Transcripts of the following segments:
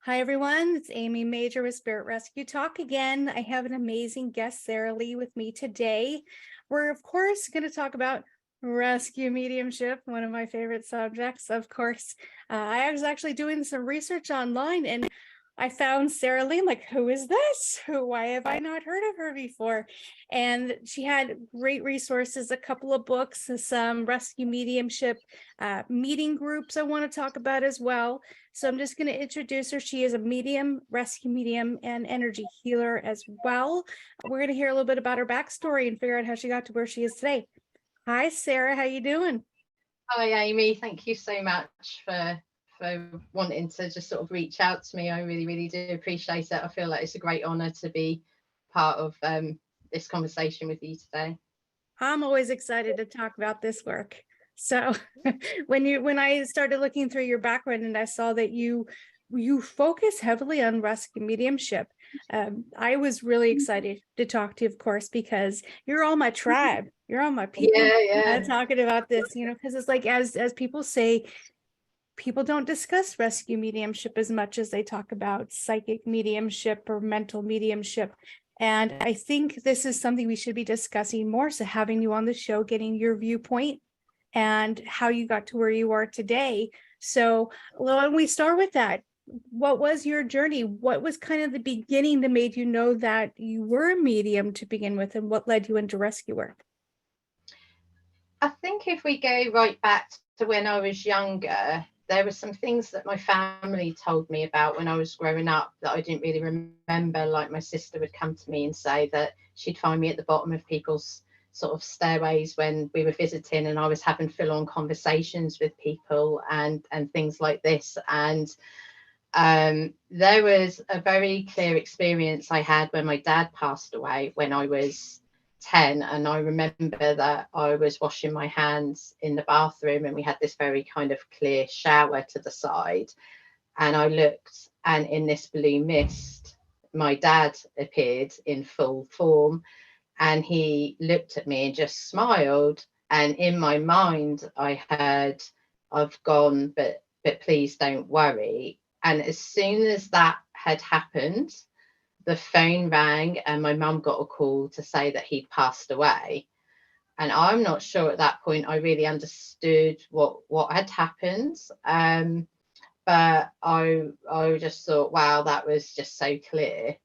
Hi, everyone. It's Amy Major with Spirit Rescue Talk again. I have an amazing guest, Sarah Lee, with me today. We're, of course, going to talk about rescue mediumship, one of my favorite subjects, of course. I was actually doing some research online and I found Sarah Lee. I'm like, who is this? Why have I not heard of her before? And she had great resources, a couple of books, some rescue mediumship meeting groups I want to talk about as well. So I'm just going to introduce her. She is a medium, rescue medium, and energy healer as well. We're going to hear a little bit about her backstory and figure out how she got to where she is today. Hi, Sarah. How you doing? Hi, Amy. Thank you so much for wanting to just sort of reach out to me. I really, really do appreciate it. I feel like it's a great honour to be part of this conversation with you today. I'm always excited to talk about this work. So when I started looking through your background and I saw that you focus heavily on rescue mediumship, I was really excited to talk to you, of course, because you're all my tribe. You're all my people. Yeah. Talking about this, because it's like as people say, people don't discuss rescue mediumship as much as they talk about psychic mediumship or mental mediumship. And I think this is something we should be discussing more. So having you on the show, getting your viewpoint and how you got to where you are today. So why don't we start with that? What was your journey? What was kind of the beginning that made you know that you were a medium to begin with, and what led you into rescue work? I think if we go right back to when I was younger, there were some things that my family told me about when I was growing up that I didn't really remember. Like my sister would come to me and say that she'd find me at the bottom of people's sort of stairways when we were visiting, and I was having full-on conversations with people and things like this. And there was a very clear experience I had when my dad passed away when I was 10, and I remember that I was washing my hands in the bathroom and we had this very kind of clear shower to the side, and I looked, and in this blue mist my dad appeared in full form, and he looked at me and just smiled, and in my mind I heard, "I've gone, but please don't worry." And as soon as that had happened, the phone rang and my mum got a call to say that he'd passed away. And I'm not sure at that point I really understood what had happened. But I just thought, wow, that was just so clear.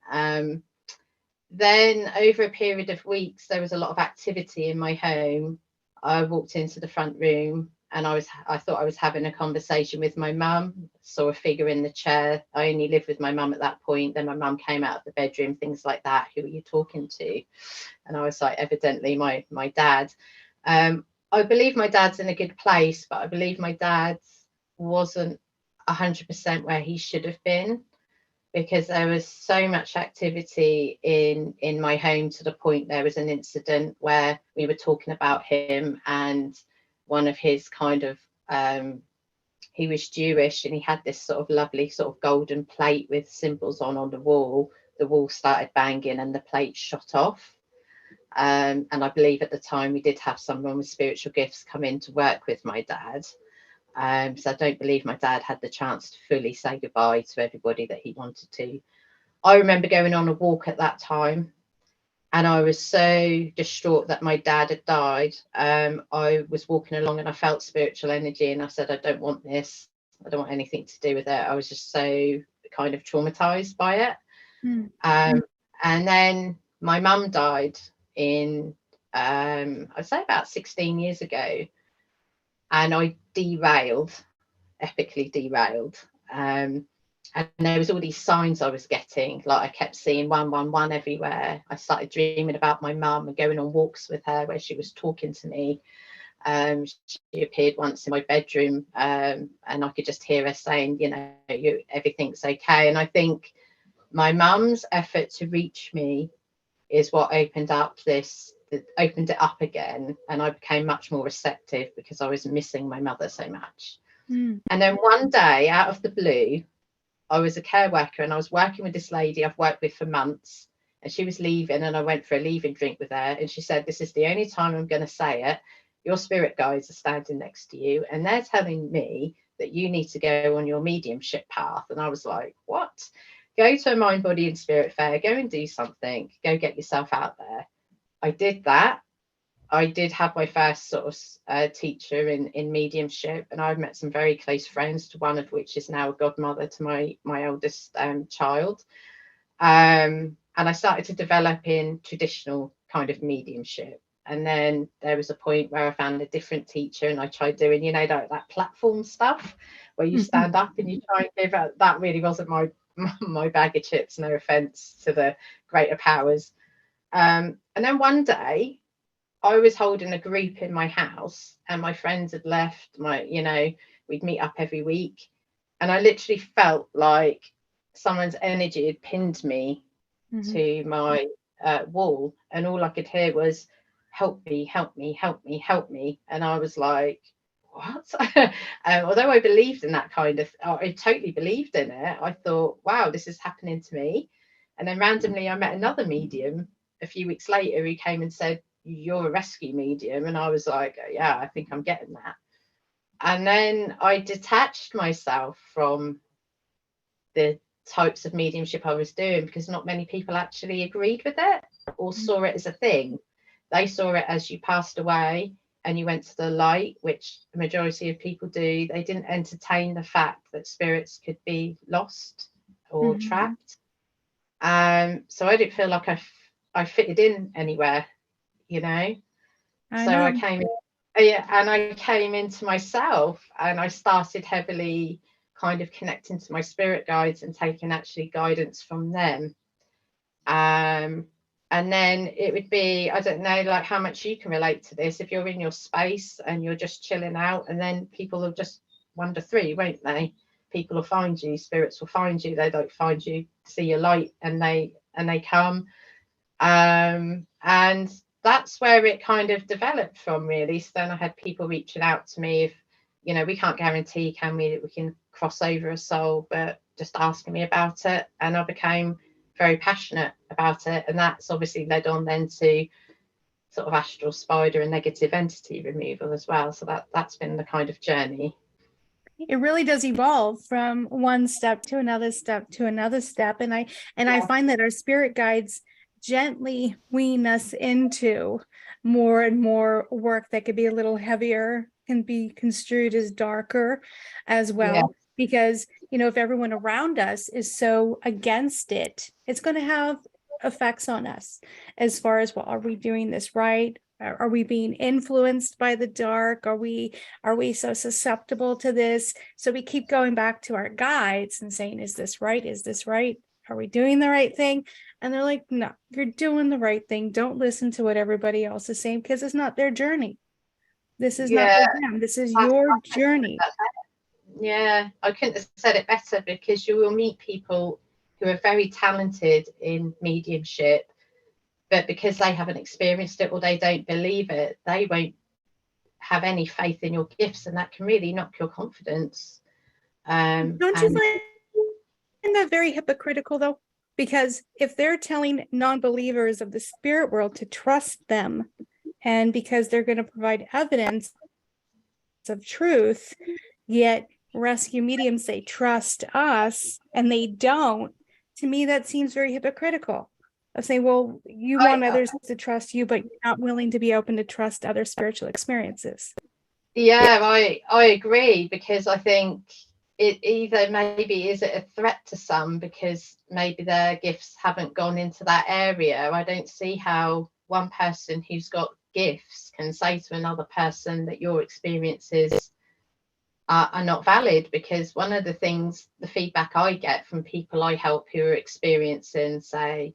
Then over a period of weeks, there was a lot of activity in my home. I walked into the front room and I thought I was having a conversation with my mum, saw a figure in the chair. I only lived with my mum at that point. Then my mum came out of the bedroom, things like that. Who are you talking to? And I was like, evidently my dad. I believe my dad's in a good place, but I believe my dad wasn't 100% where he should have been, because there was so much activity in my home, to the point there was an incident where we were talking about him, and one of his kind of he was Jewish, and he had this sort of lovely sort of golden plate with symbols on the wall. The wall started banging and the plate shot off. And I believe at the time we did have someone with spiritual gifts come in to work with my dad. So I don't believe my dad had the chance to fully say goodbye to everybody that he wanted to. I remember going on a walk at that time, and I was so distraught that my dad had died. I was walking along and I felt spiritual energy, and I said, I don't want this. I don't want anything to do with it. I was just so kind of traumatized by it. And then my mum died in, I'd say about 16 years ago. And I derailed, epically derailed. And there was all these signs I was getting, like I kept seeing 111 everywhere. I started dreaming about my mum and going on walks with her where she was talking to me. She appeared once in my bedroom, and I could just hear her saying, everything's okay. And I think my mum's effort to reach me is what opened it up again, and I became much more receptive because I was missing my mother so much. Mm. And then one day, out of the blue, I was a care worker and I was working with this lady I've worked with for months, and she was leaving, and I went for a leaving drink with her, and she said, "This is the only time I'm going to say it. Your spirit guides are standing next to you, and they're telling me that you need to go on your mediumship path." And I was like, "What? Go to a mind, body, and spirit fair. Go and do something. Go get yourself out there." I did that. I did have my first sort of teacher in mediumship, and I've met some very close friends, to one of which is now a godmother to my eldest child. And I started to develop in traditional kind of mediumship. And then there was a point where I found a different teacher, and I tried doing, that platform stuff where you stand up and you try and give out. That really wasn't my bag of chips. No offense to the greater powers. And then one day, I was holding a group in my house, and my friends had left. We'd meet up every week, and I literally felt like someone's energy had pinned me to my wall, and all I could hear was, "Help me, help me, help me, help me." And I was like, "What?" Although I believed in that I totally believed in it. I thought, "Wow, this is happening to me." And then randomly, I met another medium a few weeks later who came and said, "You're a rescue medium." And I was like, "Yeah, I think I'm getting that." And then I detached myself from the types of mediumship I was doing, because not many people actually agreed with it or saw it as a thing. They saw it as you passed away and you went to the light, which the majority of people do. They didn't entertain the fact that spirits could be lost or trapped. So I didn't feel like I fitted in anywhere, I came in, and I came into myself, and I started heavily kind of connecting to my spirit guides and taking actually guidance from them. And then it would be, I don't know, like how much you can relate to this, if you're in your space and you're just chilling out, and then people will just wander through, won't they? People will find you, spirits will find you, they don't find you, see your light, and they come. And that's where it kind of developed from, really. So then I had people reaching out to me, if we can't guarantee, can we, that we can cross over a soul, but just asking me about it, and I became very passionate about it. And that's obviously led on then to sort of astral spider and negative entity removal as well. So that's been the kind of journey. It really does evolve from one step to another step to another step. And I find that our spirit guides gently wean us into more and more work that could be a little heavier, can be construed as darker as well. Yeah. Because, if everyone around us is so against it, it's going to have effects on us as far as, well, are we doing this right? Are we being influenced by the dark? Are we so susceptible to this? So we keep going back to our guides and saying, is this right? Is this right? Are we doing the right thing? And they're like, no, you're doing the right thing. Don't listen to what everybody else is saying, because it's not their journey. This is not for them. This is your journey. Yeah, I couldn't have said it better, because you will meet people who are very talented in mediumship, but because they haven't experienced it or they don't believe it, they won't have any faith in your gifts, and that can really knock your confidence. Don't you find that very hypocritical, though? Because if they're telling non-believers of the spirit world to trust them, and because they're going to provide evidence of truth, yet rescue mediums say trust us and they don't, to me that seems very hypocritical. Of saying, well, you want others to trust you, but you're not willing to be open to trust other spiritual experiences. Yeah, I agree, because I think it either maybe is it a threat to some because maybe their gifts haven't gone into that area. I don't see how one person who's got gifts can say to another person that your experiences are not valid, because one of the things, the feedback I get from people I help who are experiencing, say,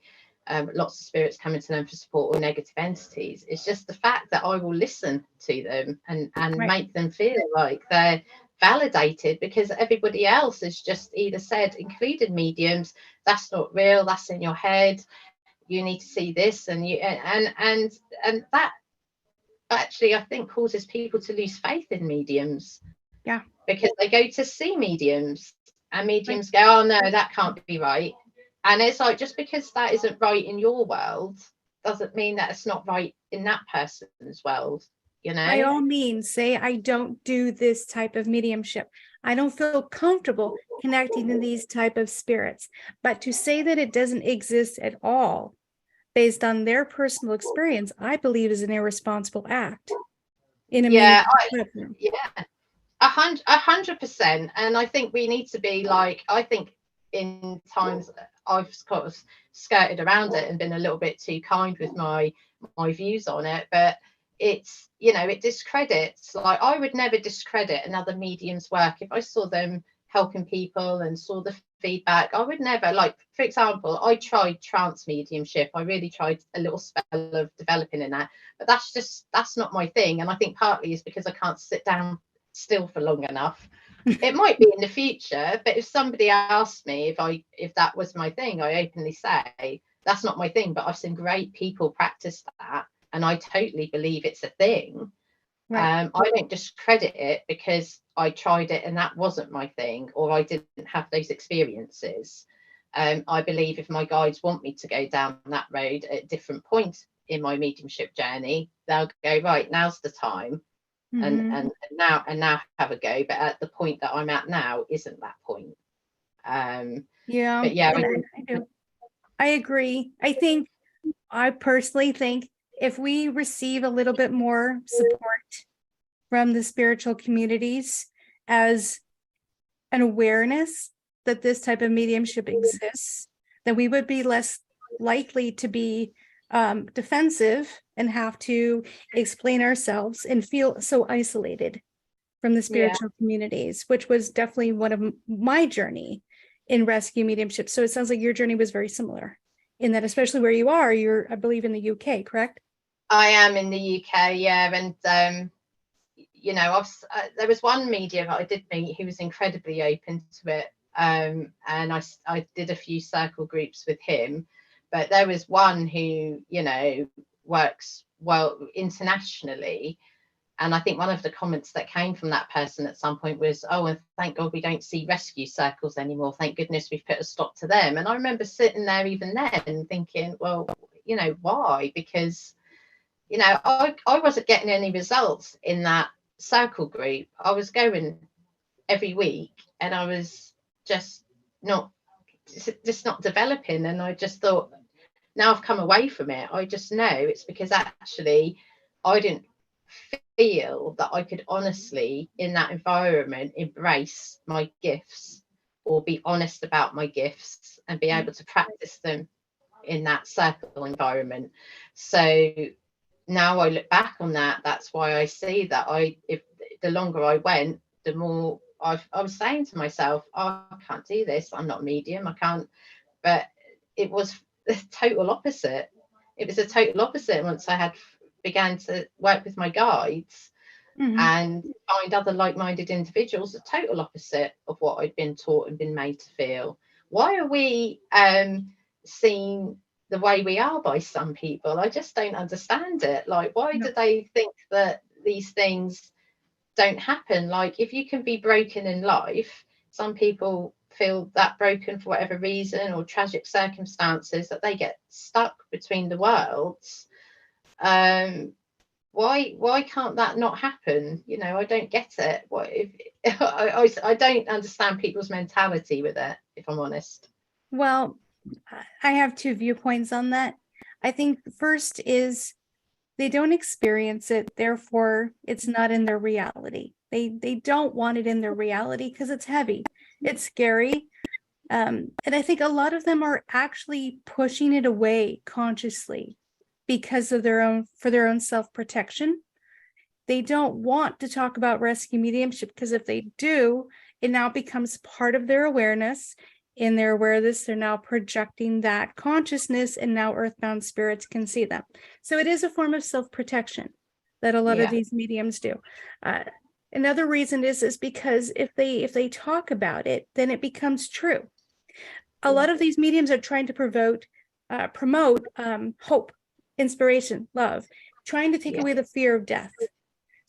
lots of spirits coming to them for support or negative entities, it's just the fact that I will listen to them and Right. make them feel like they're validated, because everybody else has just either said, including mediums, that's not real, that's in your head, you need to see this, and that actually I think causes people to lose faith in mediums. Yeah. Because they go to see mediums and mediums go, oh no, that can't be right. And it's like, just because that isn't right in your world doesn't mean that it's not right in that person's world, you By know? all means, say, I don't do this type of mediumship. I don't feel comfortable connecting to these type of spirits. But to say that it doesn't exist at all, based on their personal experience, I believe is an irresponsible act in a Yeah, medium. yeah, 100%. And I think we need to be like, I think in times I've kind of skirted around it and been a little bit too kind with my views on it, but it's, you know, it discredits, like I would never discredit another medium's work. If I saw them helping people and saw the feedback, I would never, like, for example, I tried trance mediumship. I really tried a little spell of developing in that, but that's not my thing. And I think partly is because I can't sit down still for long enough. It might be in the future, but if somebody asked me if that was my thing, I openly say that's not my thing, but I've seen great people practice that, and I totally believe it's a thing. Right. I don't discredit it because I tried it and that wasn't my thing, or I didn't have those experiences. I believe if my guides want me to go down that road at different points in my mediumship journey, they'll go, right, now's the time. Mhm. And now have a go, but at the point that I'm at now isn't that point. Yeah, But yeah, and I do. I agree. I personally think if we receive a little bit more support from the spiritual communities as an awareness that this type of mediumship exists, then we would be less likely to be defensive and have to explain ourselves and feel so isolated from the yeah, spiritual communities, which was definitely one of my journey in rescue mediumship. So it sounds like your journey was very similar in that, especially where you are, you're, I believe, in the UK, correct? I am in the UK, yeah. And you know, there was one medium that I did meet who was incredibly open to it, and I did a few circle groups with him, but there was one who, you know, works well internationally. And I think one of the comments that came from that person at some point was, oh, and thank God we don't see rescue circles anymore. Thank goodness we've put a stop to them. And I remember sitting there even then thinking, well, you know, why? Because, you know, I wasn't getting any results in that circle group. I was going every week and I was just not not developing. And I just thought, now I've come away from it, I just know it's because actually I didn't feel that I could honestly, in that environment, embrace my gifts or be honest about my gifts and be able to practice them in that circle environment. So now I look back on that, that's why I see that if the longer I went, the more I was saying to myself, oh, I can't do this, I'm not a medium, I can't. But it was the total opposite. It was a total opposite once I had began to work with my guides Mhm. and find other like-minded individuals, the total opposite of what I'd been taught and been made to feel. Why are we seen the way we are by some people? I just don't understand it. Like, why No. do they think that these things don't happen? Like, if you can be broken in life, some people feel that broken for whatever reason or tragic circumstances that they get stuck between the worlds. Why can't that not happen? You know, I don't get it. What if I don't understand people's mentality with it, if I'm honest. Well, I have two viewpoints on that. I think the first is they don't experience it, therefore it's not in their reality. They don't want it in their reality because it's heavy, it's scary. And I think a lot of them are actually pushing it away consciously because of for their own self-protection. They don't want to talk about rescue mediumship because if they do, it now becomes part of their awareness. In their awareness, they're now projecting that consciousness, and now earthbound spirits can see them. So it is a form of self-protection that a lot of Yeah, these mediums do. Another reason is because if they talk about it, then it becomes true. A lot of these mediums are trying to promote hope, inspiration, love, trying to take yeah, away the fear of death.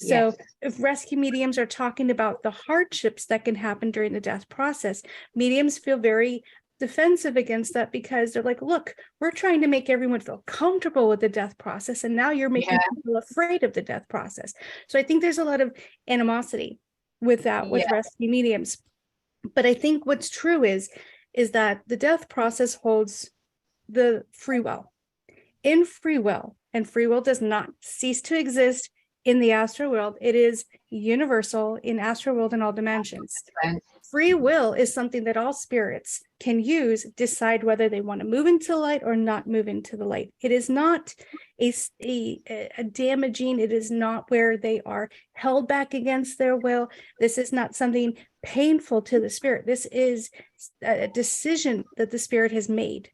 So Yes. if rescue mediums are talking about the hardships that can happen during the death process, mediums feel very defensive against that because they're like, look, we're trying to make everyone feel comfortable with the death process, and now you're making people afraid of the death process. So I think there's a lot of animosity with that, with rescue mediums. But I think what's true is that the death process holds the free will. In free will, and free will does not cease to exist in the astral world. It is universal in astral world in all dimensions. Free will is something that all spirits can use, decide whether they want to move into light or not move into the light. It is not a damaging, it is not where they are held back against their will. This is not something painful to the spirit. This is a decision that the spirit has made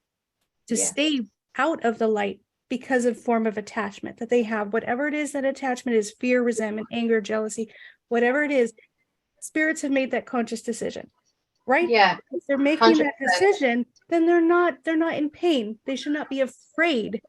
to stay out of the light because of form of attachment that they have. Whatever it is, that attachment is fear, resentment, anger, jealousy, whatever it is, spirits have made that conscious decision, right? Yeah. If they're making that decision, then they're not in pain. They should not be afraid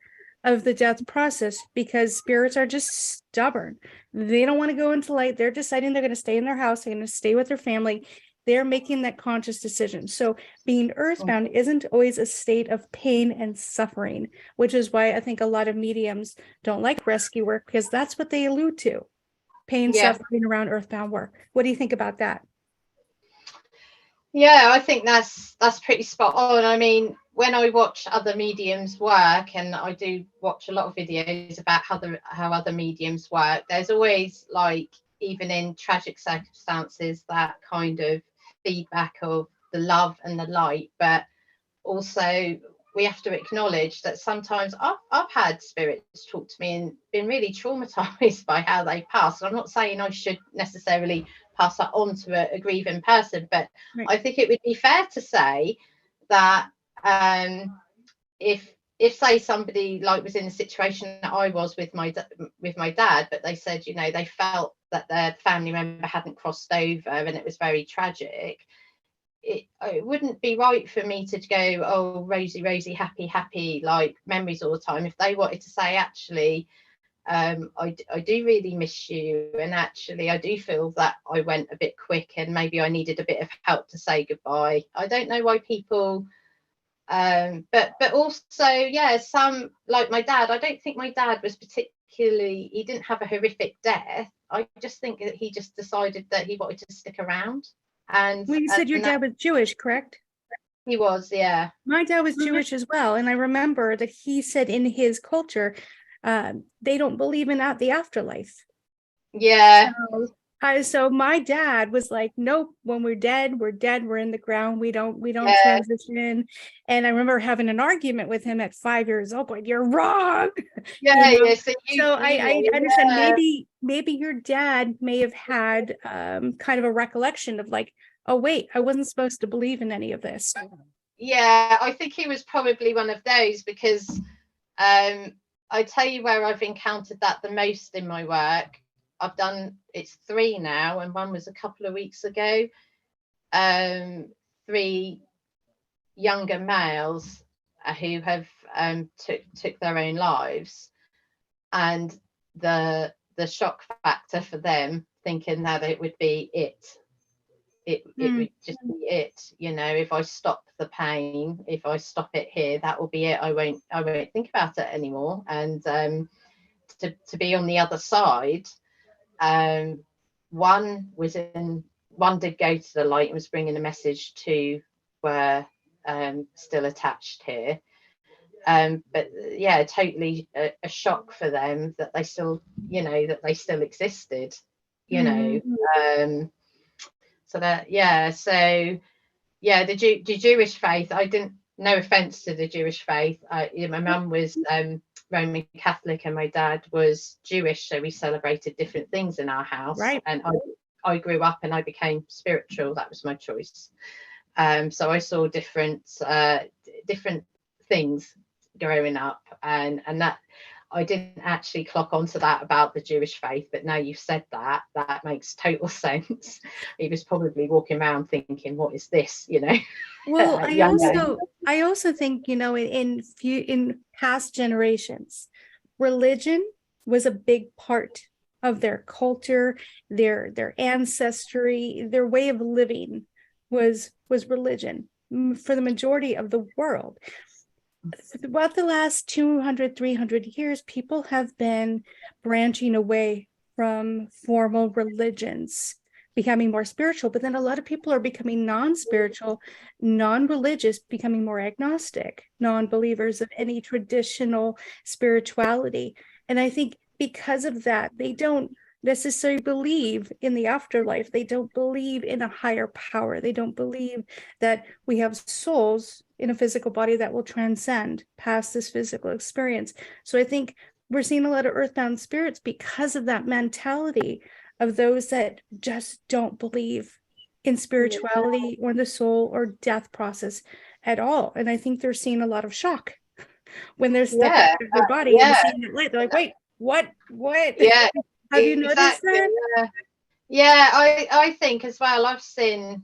of the death process because spirits are just stubborn. They don't want to go into light. They're deciding they're going to stay in their house. They're going to stay with their family. They're making that conscious decision. So being earthbound isn't always a state of pain and suffering, which is why I think a lot of mediums don't like rescue work, because that's what they allude to. Pain, suffering around earthbound work. What do you think about that? Yeah, I think that's pretty spot on. I mean, when I watch other mediums work, and I do watch a lot of videos about how other mediums work, there's always, like, even in tragic circumstances, that kind of feedback of the love and the light. But also we have to acknowledge that sometimes I've had spirits talk to me and been really traumatized by how they passed. I'm not saying I should necessarily pass that on to a grieving person, but I think it would be fair to say that if say somebody like was in the situation that I was with my dad, but they said, you know, they felt that their family member hadn't crossed over and it was very tragic, it wouldn't be right for me to go, oh, Rosie, happy, like memories all the time. If they wanted to say, actually, I do really miss you, and actually I do feel that I went a bit quick and maybe I needed a bit of help to say goodbye. I don't know why people but also, some, like my dad, I don't think my dad was particularly, he didn't have a horrific death. I just think that he just decided that he wanted to stick around. And well, you said your dad was Jewish, correct? He was, yeah. My dad was Jewish as well, and I remember that he said in his culture, they don't believe in the afterlife. Yeah. So my dad was like, nope, when we're dead, we're in the ground. We don't transition. And I remember having an argument with him at 5 years old, going, you're wrong. Yeah, you know? So I understand maybe your dad may have had kind of a recollection of like, oh wait, I wasn't supposed to believe in any of this. Yeah, I think he was probably one of those, because I tell you where I've encountered that the most in my work. I've done, it's 3 now, and one was a couple of weeks ago. 3 younger males who have took their own lives, and the shock factor for them, thinking that it would be it would just be it, you know, if I stop the pain, if I stop it here, that will be it. I won't think about it anymore. And to be on the other side, one did go to the light and was bringing a message to were still attached here, but yeah, totally a shock for them that they still, you know, that they still existed, you know. So that, yeah, so yeah, the Jewish faith, I didn't, no offense to the Jewish faith, my mum was Roman Catholic and my dad was Jewish, so we celebrated different things in our house. Right. And I grew up and I became spiritual. That was my choice. So I saw different things growing up, and that I didn't actually clock onto that about the Jewish faith, but now you've said that makes total sense. He was probably walking around thinking, what is this, you know? Well, I also think, you know, in past generations, religion was a big part of their culture, their ancestry, their way of living was religion for the majority of the world. Throughout the last 200, 300 years, people have been branching away from formal religions, becoming more spiritual, but then a lot of people are becoming non-spiritual, non-religious, becoming more agnostic, non-believers of any traditional spirituality. And I think because of that, they don't necessarily believe in the afterlife. They don't believe in a higher power. They don't believe that we have souls in a physical body that will transcend past this physical experience. So I think we're seeing a lot of earthbound spirits because of that mentality of those that just don't believe in spirituality or the soul or death process at all. And I think they're seeing a lot of shock when they're stepping out of their body and seeing it lit. They're like, wait, what? Yeah. Have you noticed that? Yeah, I think as well, I've seen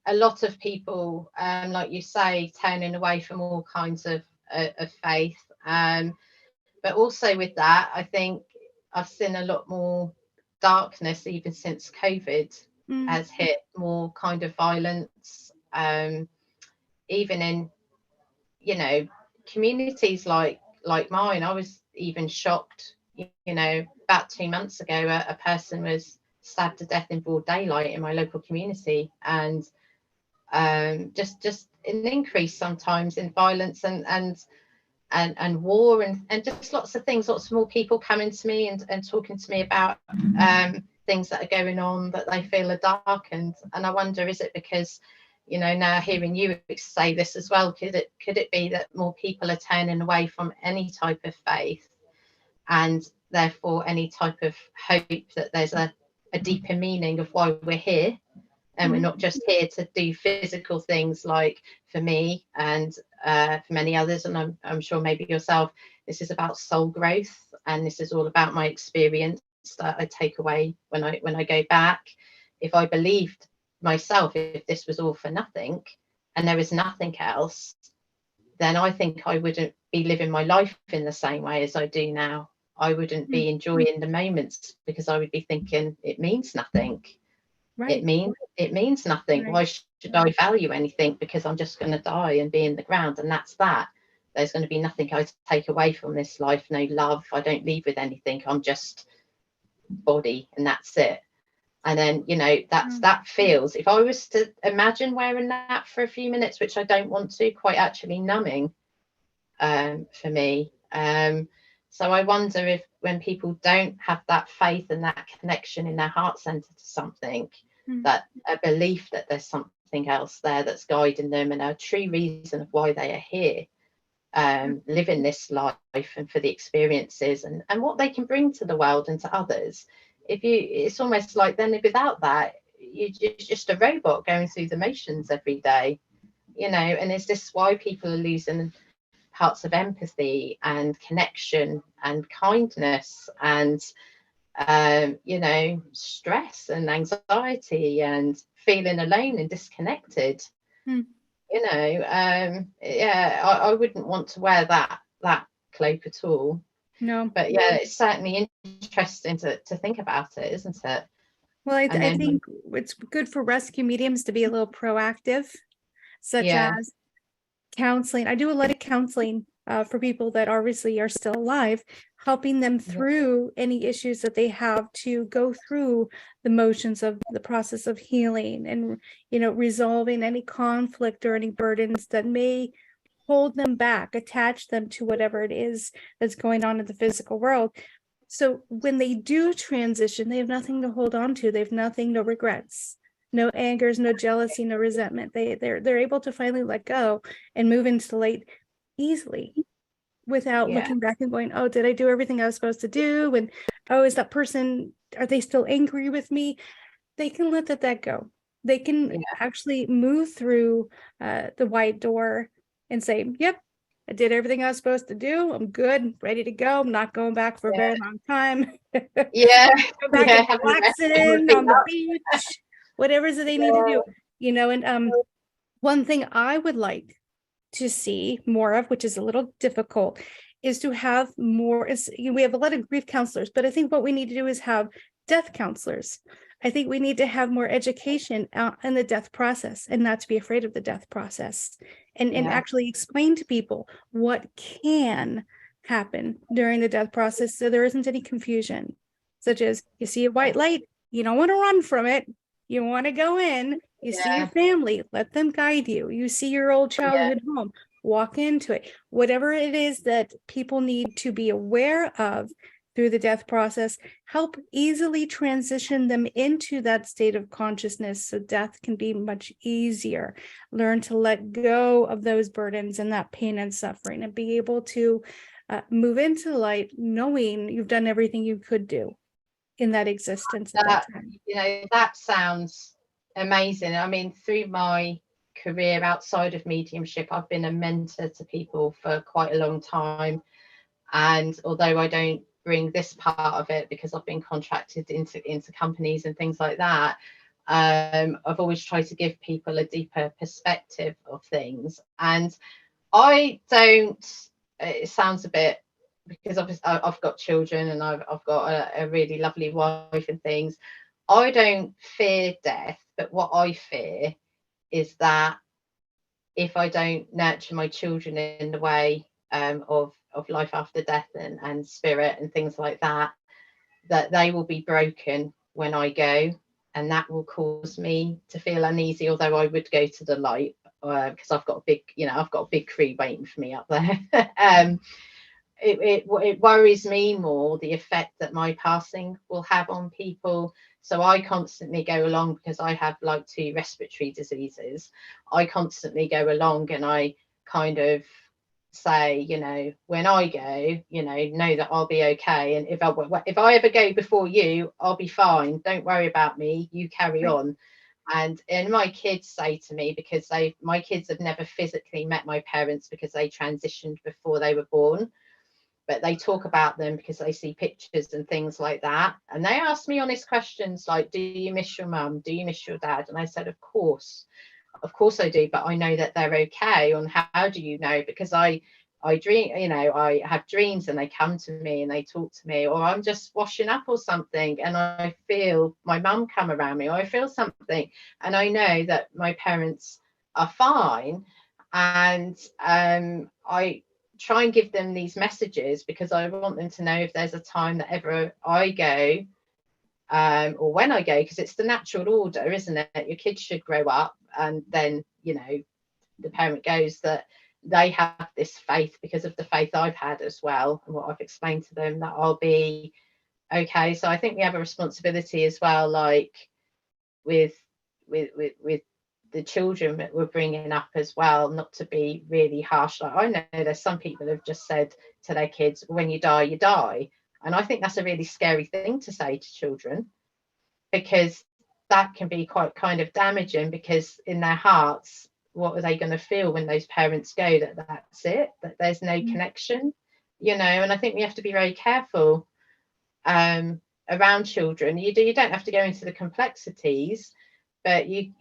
a lot of people, like you say, turning away from all kinds of faith. But also with that, I think I've seen a lot more darkness even since COVID has hit, more kind of violence, even in, you know, communities like mine. I was even shocked, you know, about 2 months ago, a person was stabbed to death in broad daylight in my local community, and just an increase sometimes in violence and war and just lots of things, lots more people coming to me and talking to me about things that are going on that they feel are dark, and I wonder, is it because, you know, now hearing you say this as well, could it be that more people are turning away from any type of faith and therefore any type of hope that there's a deeper meaning of why we're here, and we're not just here to do physical things, like for me and for many others, and I'm sure maybe yourself, this is about soul growth, and this is all about my experience that I take away when I go back. If I believed myself, if this was all for nothing and there was nothing else, then I think I wouldn't be living my life in the same way as I do now. I wouldn't be enjoying the moments because I would be thinking it means nothing. Right. It means nothing. Right. Why should I value anything? Because I'm just going to die and be in the ground, and that's that. There's going to be nothing I take away from this life. No love. I don't leave with anything. I'm just body, and that's it. And then, you know, that feels, if I was to imagine wearing that for a few minutes, which I don't want to, quite actually numbing for me. So I wonder if when people don't have that faith and that connection in their heart center to something, that a belief that there's something else there that's guiding them and a true reason of why they are here, living this life and for the experiences and what they can bring to the world and to others. It's almost like then without that, you're just a robot going through the motions every day, you know. And is this why people are losing parts of empathy and connection and kindness and you know, stress and anxiety and feeling alone and disconnected? You know, yeah, I wouldn't want to wear that cloak at all. No, but yeah, it's certainly interesting to think about it, isn't it? Well, I think it's good for rescue mediums to be a little proactive, such as counseling. I do a lot of counseling for people that obviously are still alive, helping them through any issues that they have, to go through the motions of the process of healing and, you know, resolving any conflict or any burdens that may hold them back, attach them to whatever it is that's going on in the physical world. So when they do transition, they have nothing to hold on to. They have nothing, no regrets, no angers, no jealousy, no resentment. They're able to finally let go and move into the light easily without looking back and going, oh, did I do everything I was supposed to do? And oh, is that person, are they still angry with me? They can let that go. They can actually move through the white door and say, yep, I did everything I was supposed to do. I'm good, ready to go. I'm not going back for a very long time. Go back and relaxing on the beach, whatever it is they need to do, you know. And one thing I would like to see more of, which is a little difficult, is to have more, we have a lot of grief counselors, but I think what we need to do is have death counselors. I think we need to have more education out in the death process and not to be afraid of the death process, and actually explain to people what can happen during the death process so there isn't any confusion, such as you see a white light, you don't want to run from it. You want to go in, you see your family, let them guide you. You see your old childhood home, walk into it. Whatever it is that people need to be aware of through the death process, help easily transition them into that state of consciousness so death can be much easier. Learn to let go of those burdens and that pain and suffering, and be able to move into light, knowing you've done everything you could do in that existence at that time. That sounds amazing. I mean, through my career outside of mediumship, I've been a mentor to people for quite a long time, and although I don't bring this part of it because I've been contracted into companies and things like that, I've always tried to give people a deeper perspective of things. And I don't, it sounds a bit, because obviously I've got children and I've got a really lovely wife and things. I don't fear death, but what I fear is that if I don't nurture my children in the way of life after death and spirit and things like that, that they will be broken when I go, and that will cause me to feel uneasy, although I would go to the light because I've got a big crew waiting for me up there. It worries me more the effect that my passing will have on people. So I constantly go along, because I have like 2 respiratory diseases. I constantly go along and I kind of say, when I go, know that I'll be okay. And if I ever go before you, I'll be fine. Don't worry about me. You carry on. And my kids say to me, because my kids have never physically met my parents because they transitioned before they were born, but they talk about them because they see pictures and things like that. And they ask me honest questions like, do you miss your mum? Do you miss your dad? And I said, of course I do, but I know that they're okay. And how do you know? Because I dream, I have dreams and they come to me and they talk to me, or I'm just washing up or something and I feel my mum come around me, or I feel something, and I know that my parents are fine. And I try and give them these messages because I want them to know if there's a time that ever I go, or when I go, because it's the natural order, isn't it? Your kids should grow up and then, the parent goes, that they have this faith because of the faith I've had as well, and what I've explained to them, that I'll be okay. So I think we have a responsibility as well, like with the children that we're bringing up as well, not to be really harsh. Like, I know there's some people who've just said to their kids, when you die, you die. And I think that's a really scary thing to say to children, because that can be quite kind of damaging, because in their hearts, what are they going to feel when those parents go, that's it, that there's no connection, And I think we have to be very careful around children. You don't have to go into the complexities, but you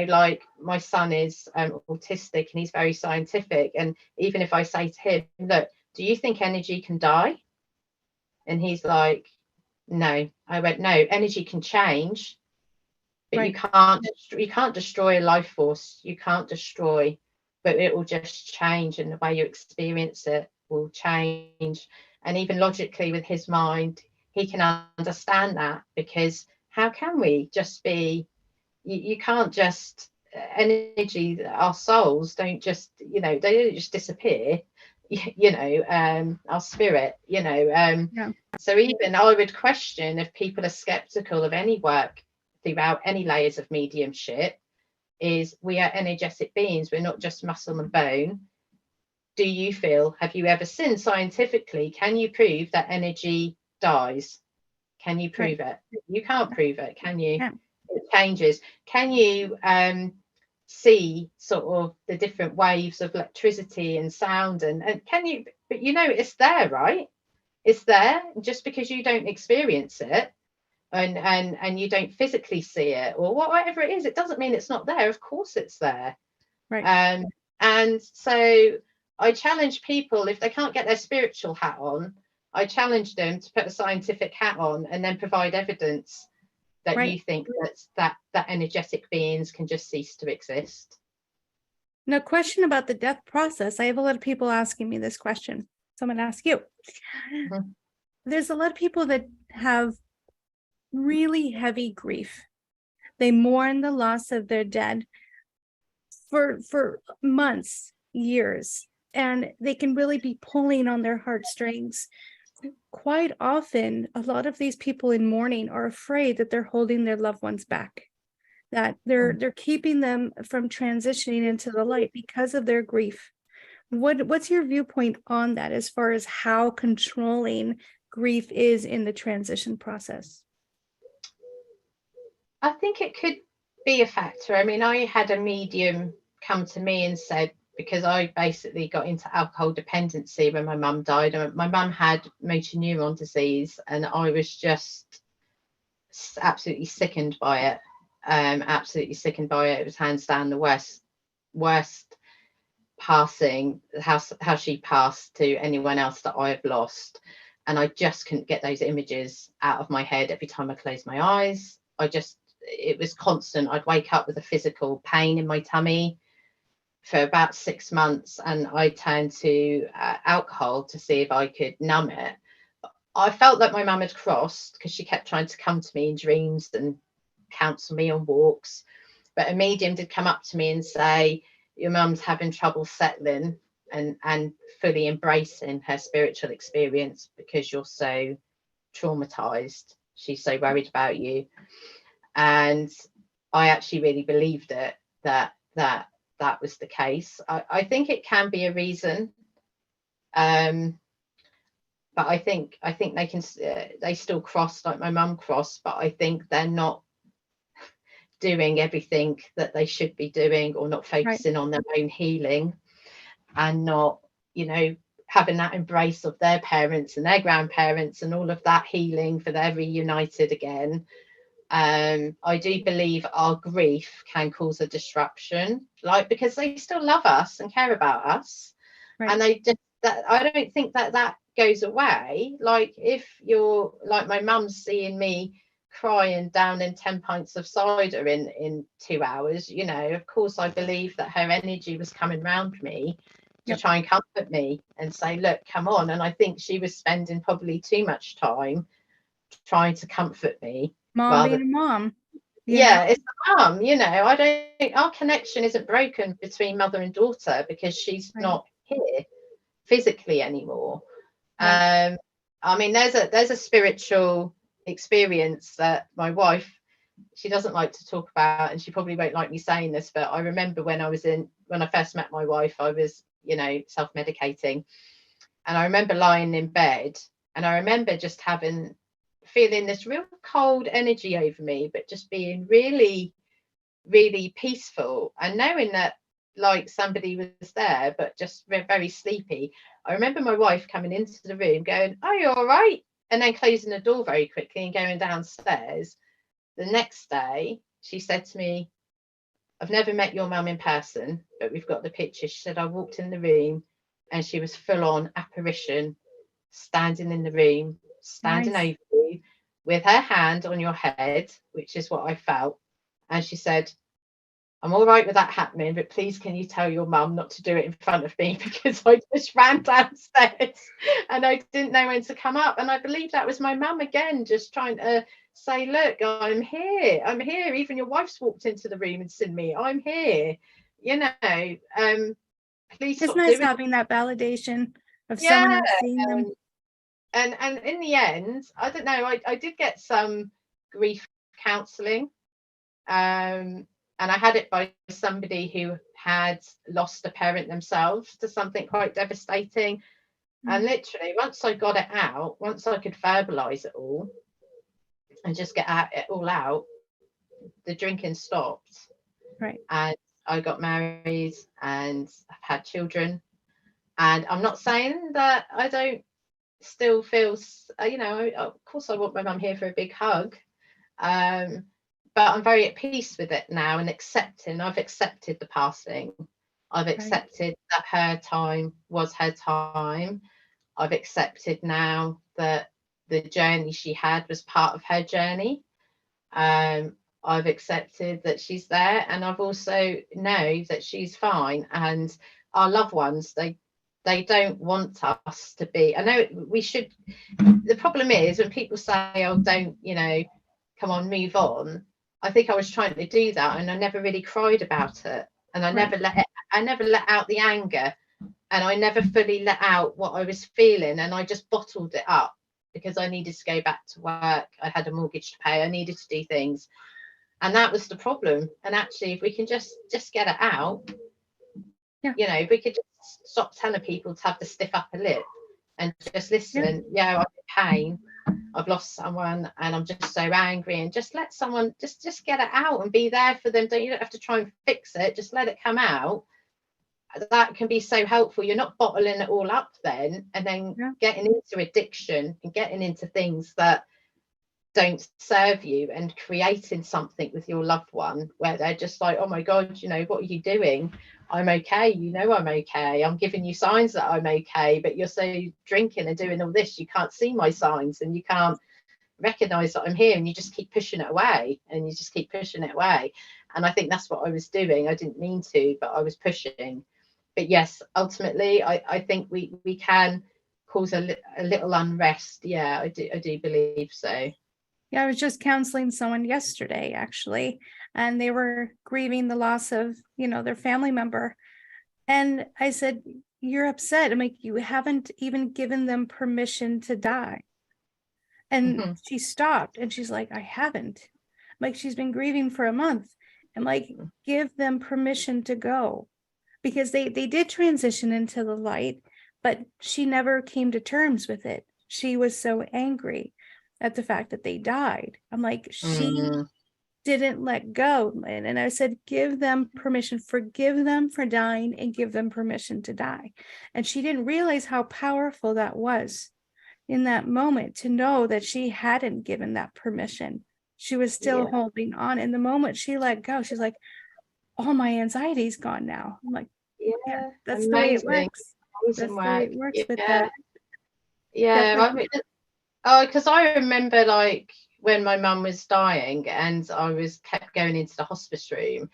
like my son is autistic and he's very scientific, and even if I say to him, look, do you think energy can die? And he's like, no. I went, no, energy can change, but you can't destroy a life force. You can't destroy, but it will just change, and the way you experience it will change. And even logically with his mind, he can understand that, because how can we just be, you can't just, energy, our souls don't just, they don't just disappear, our spirit, So even I would question if people are skeptical of any work throughout any layers of mediumship, is we are energetic beings. We're not just muscle and bone. Do you feel, have you ever seen scientifically, can you prove that energy dies? Can you prove it? You can't prove it, can you? Yeah. It changes. Can you see sort of the different waves of electricity and sound, and can you, but it's there, right? It's there. Just because you don't experience it and you don't physically see it, or whatever it is, it doesn't mean it's not there. Of course it's there. Right. And so I challenge people, if they can't get their spiritual hat on, I challenge them to put a scientific hat on and then provide evidence that Right. you think that energetic beings can just cease to exist. No question about the death process. I have a lot of people asking me this question. So I'm going to ask you. Mhm. There's a lot of people that have really heavy grief. They mourn the loss of their dead for months, years, and they can really be pulling on their heartstrings. Quite often, a lot of these people in mourning are afraid that they're holding their loved ones back, that they're keeping them from transitioning into the light because of their grief. What's your viewpoint on that as far as how controlling grief is in the transition process? I think it could be a factor. I mean, I had a medium come to me and said, because I basically got into alcohol dependency when my mum died. My mum had motor neuron disease, and I was just absolutely sickened by it. Absolutely sickened by it. It was hands down the worst passing, how she passed to anyone else that I've lost. And I just couldn't get those images out of my head. Every time I closed my eyes, it was constant. I'd wake up with a physical pain in my tummy for about 6 months, and I turned to alcohol to see if I could numb it. I felt that my mum had crossed, because she kept trying to come to me in dreams and counsel me on walks. But a medium did come up to me and say, your mum's having trouble settling and fully embracing her spiritual experience because you're so traumatized. She's so worried about you. And I actually really believed it, that was the case. I think it can be a reason, but I think they still cross like my mum crossed, but I think they're not doing everything that they should be doing, or not focusing on their own healing, and not, having that embrace of their parents and their grandparents and all of that healing for their reunited again. I do believe our grief can cause a disruption, because they still love us and care about us. Right. And I don't think that goes away. Like, if you're like my mum's seeing me crying down in 10 pints of cider in 2 hours, of course I believe that her energy was coming round me to try and comfort me and say, look, come on. And I think she was spending probably too much time trying to comfort me. Mom being a mom. It's a mum. I don't think our connection isn't broken between mother and daughter because she's not here physically anymore. I mean, there's a spiritual experience that my wife, she doesn't like to talk about, and she probably won't like me saying this, but I remember when I first met my wife, I was self-medicating, and I remember lying in bed, and I remember just feeling this real cold energy over me, but just being really, really peaceful, and knowing that like somebody was there, but just very sleepy. I remember my wife coming into the room going, "Are you all right?" and then closing the door very quickly and going downstairs. The next day she said to me, "I've never met your mum in person, but we've got the picture." She said, "I walked in the room and she was full on apparition, standing in the room, standing over you with her hand on your head," which is what I felt. And she said, "I'm all right with that happening, but please can you tell your mum not to do it in front of me," because I just ran downstairs and I didn't know when to come up. And I believe that was my mum again, just trying to say, look, I'm here. Even your wife's walked into the room and seen me. I'm here. Please It's stop nice doing having that validation of someone else seeing them. And in the end, I don't know, I did get some grief counselling. And I had it by somebody who had lost a parent themselves to something quite devastating. And literally, once I got it out, once I could verbalize it all and just get it all out, the drinking stopped. Right. And I got married and I've had children. And I'm not saying that I don't still feel, of course I want my mum here for a big hug. But I'm very at peace with it now and I've accepted the passing. I've accepted that her time was her time. I've accepted now that the journey she had was part of her journey. I've accepted that she's there, and I've also know that she's fine. And our loved ones, they don't want us to be. I know we should. The problem is when people say, "Oh, don't, come on, move on." I think I was trying to do that, and I never really cried about it, and I never let out the anger, and I never fully let out what I was feeling, and I just bottled it up because I needed to go back to work. I had a mortgage to pay. I needed to do things, and that was the problem. And actually, if we can just get it out, if we could just stop telling people to have to stiff up a lip and just listen. I'm in pain. I've lost someone and I'm just so angry, and just let someone just get it out and be there for them. You don't have to try and fix it, just let it come out. That can be so helpful. You're not bottling it all up then, and then getting into addiction and getting into things that don't serve you, and creating something with your loved one where they're just like, oh my God, what are you doing? I'm okay, I'm okay, I'm giving you signs that I'm okay, but you're so drinking and doing all this, you can't see my signs and you can't recognize that I'm here, and you just keep pushing it away and you just keep pushing it away. And I think that's what I was doing. I didn't mean to, but I was pushing. But yes, ultimately I think we can cause a little unrest. I do believe so. Yeah, I was just counseling someone yesterday, actually, and they were grieving the loss of, their family member. And I said, you're upset. I'm like, you haven't even given them permission to die. And she stopped and she's like, I haven't. Like, she's been grieving for a month. I'm like, give them permission to go. Because they did transition into the light, but she never came to terms with it. She was so angry at the fact that they died. I'm like, she didn't let go. And I said, give them permission, forgive them for dying, and give them permission to die. And she didn't realize how powerful that was in that moment, to know that she hadn't given that permission. She was still holding on. And the moment she let go, she's like, all my anxiety's gone now. I'm like, yeah, that's the way it works. That's the way it works with that. Because I remember, like, when my mum was dying and I was kept going into the hospice room,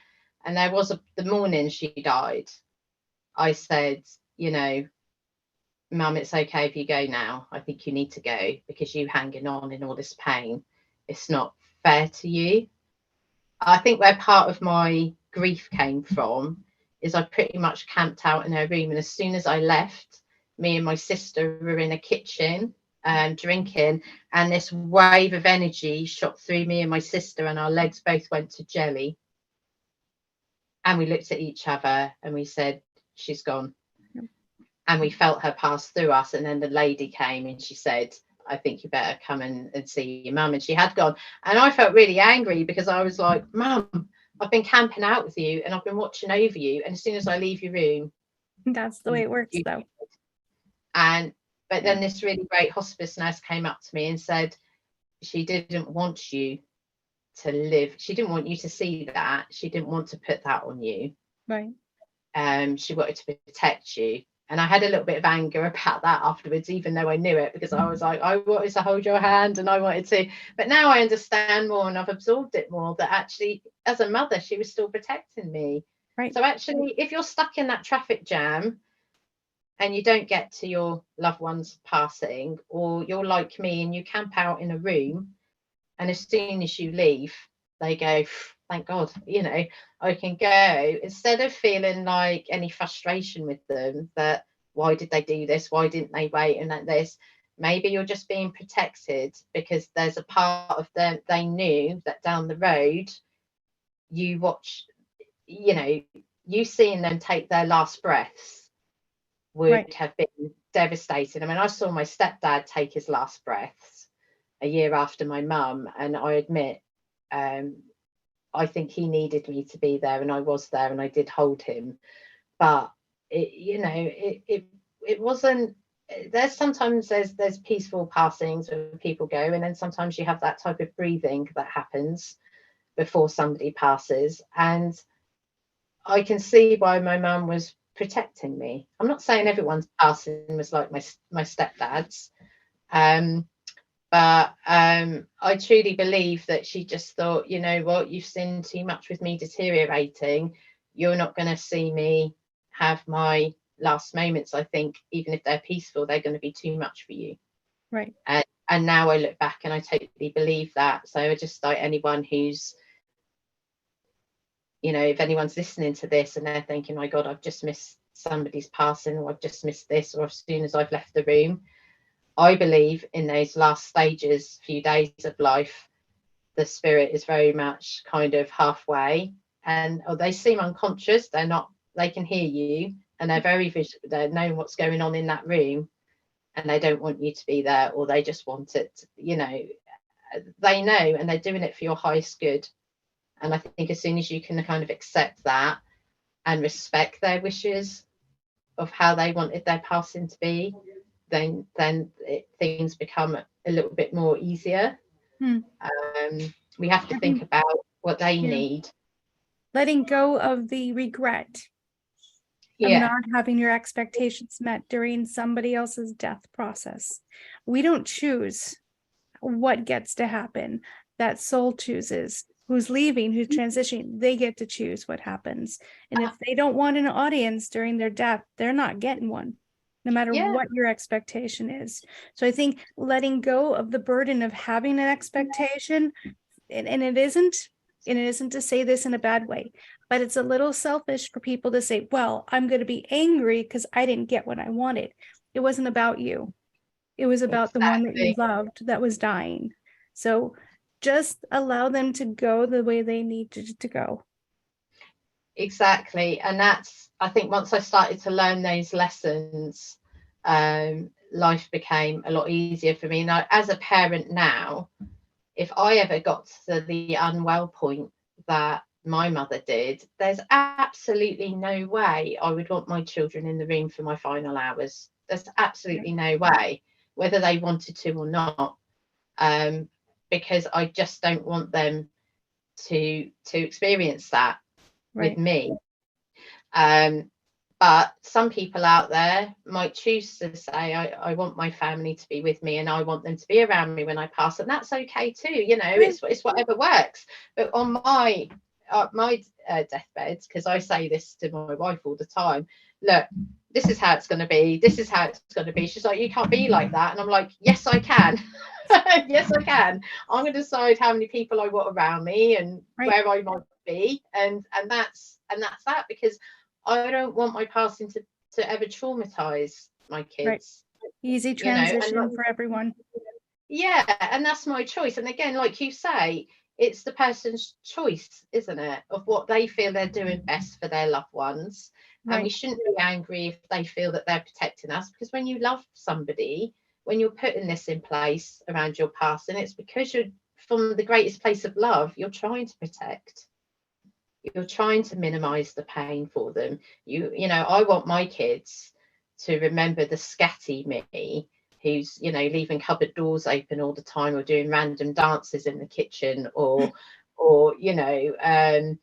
and there was the morning she died, I said, Mum, it's okay if you go now. I think you need to go, because you hanging on in all this pain, it's not fair to you. I think where part of my grief came from is I pretty much camped out in her room, and as soon as I left, me and my sister were in a kitchen drinking, and this wave of energy shot through me and my sister, and our legs both went to jelly, and we looked at each other and we said, she's gone. And we felt her pass through us, and then the lady came and she said, I think you better come and see your mum. And she had gone, and I felt really angry, because I was like, Mum, I've been camping out with you and I've been watching over you, and as soon as I leave your room, that's the way it works, though. But then this really great hospice nurse came up to me and said, she didn't want you to live. She didn't want you to see that. She didn't want to put that on you. Right. She wanted to protect you. And I had a little bit of anger about that afterwards, even though I knew it, because I was like, I wanted to hold your hand and I wanted to. But now I understand more, and I've absorbed it more, that actually, as a mother, she was still protecting me. Right. So actually, if you're stuck in that traffic jam and you don't get to your loved one's passing, or you're like me and you camp out in a room, and as soon as you leave, they go, thank God, I can go, instead of feeling like any frustration with them, that why did they do this? Why didn't they wait? And like this, maybe you're just being protected because there's a part of them, they knew that down the road, you watch, you seeing them take their last breaths would have been devastating. I mean, I saw my stepdad take his last breaths a year after my mum, and I admit, I think he needed me to be there, and I was there, and I did hold him. But it wasn't. There's peaceful passings where people go, and then sometimes you have that type of breathing that happens before somebody passes. And I can see why my mum was protecting me. I'm not saying everyone's passing was like my stepdad's, but I truly believe that she just thought, you know what, you've seen too much with me deteriorating. You're not going to see me have my last moments. I think even if they're peaceful, they're going to be too much for you. Right. And now I look back and I totally believe that. So I just like anyone who's, you know, if anyone's listening to this and they're thinking, my God, I've just missed somebody's passing, or I've just missed this, or as soon as I've left the room, I believe in those last stages, few days of life, the spirit is very much kind of halfway, and they seem unconscious. They're not. They can hear you, and they're very visual. They're knowing what's going on in that room, and they don't want you to be there, or they just want it. You know, they know, and they're doing it for your highest good. And I think as soon as you can kind of accept that and respect their wishes of how they wanted their passing to be, then things become a little bit more easier. We have to think about what they need. Letting go of the regret of not having your expectations met during somebody else's death process. We don't choose what gets to happen. That soul chooses who's leaving, who's transitioning. They get to choose what happens. And if they don't want an audience during their death, they're not getting one, no matter what your expectation is. So I think letting go of the burden of having an expectation, and it isn't to say this in a bad way, but it's a little selfish for people to say, well, I'm going to be angry because I didn't get what I wanted. It wasn't about you. It was about the one that you loved that was dying. So just allow them to go the way they need to go. Exactly. And that's, I think once I started to learn those lessons, life became a lot easier for me. Now, as a parent now, if I ever got to the unwell point that my mother did, there's absolutely no way I would want my children in the room for my final hours. There's absolutely no way, whether they wanted to or not, because I just don't want them to experience that with me. But some people out there might choose to say, I want my family to be with me and I want them to be around me when I pass, and that's okay too. You know, it's whatever works. But on my deathbeds, because I say this to my wife all the time, look, this is how it's going to be. This is how it's going to be. She's like, you can't be like that. And I'm like, yes, I can. Yes, I can. I'm going to decide how many people I want around me and where I might be. And that's that, because I don't want my passing to ever traumatize my kids. Easy transition for everyone. Yeah, and that's my choice. And again, like you say, it's the person's choice, isn't it, of what they feel they're doing best for their loved ones. And we shouldn't be angry if they feel that they're protecting us, because when you love somebody, when you're putting this in place around your passing, it's because you're from the greatest place of love. You're trying to protect. You're trying to minimize the pain for them. You know, I want my kids to remember the scatty me who's, you know, leaving cupboard doors open all the time, or doing random dances in the kitchen, or you know,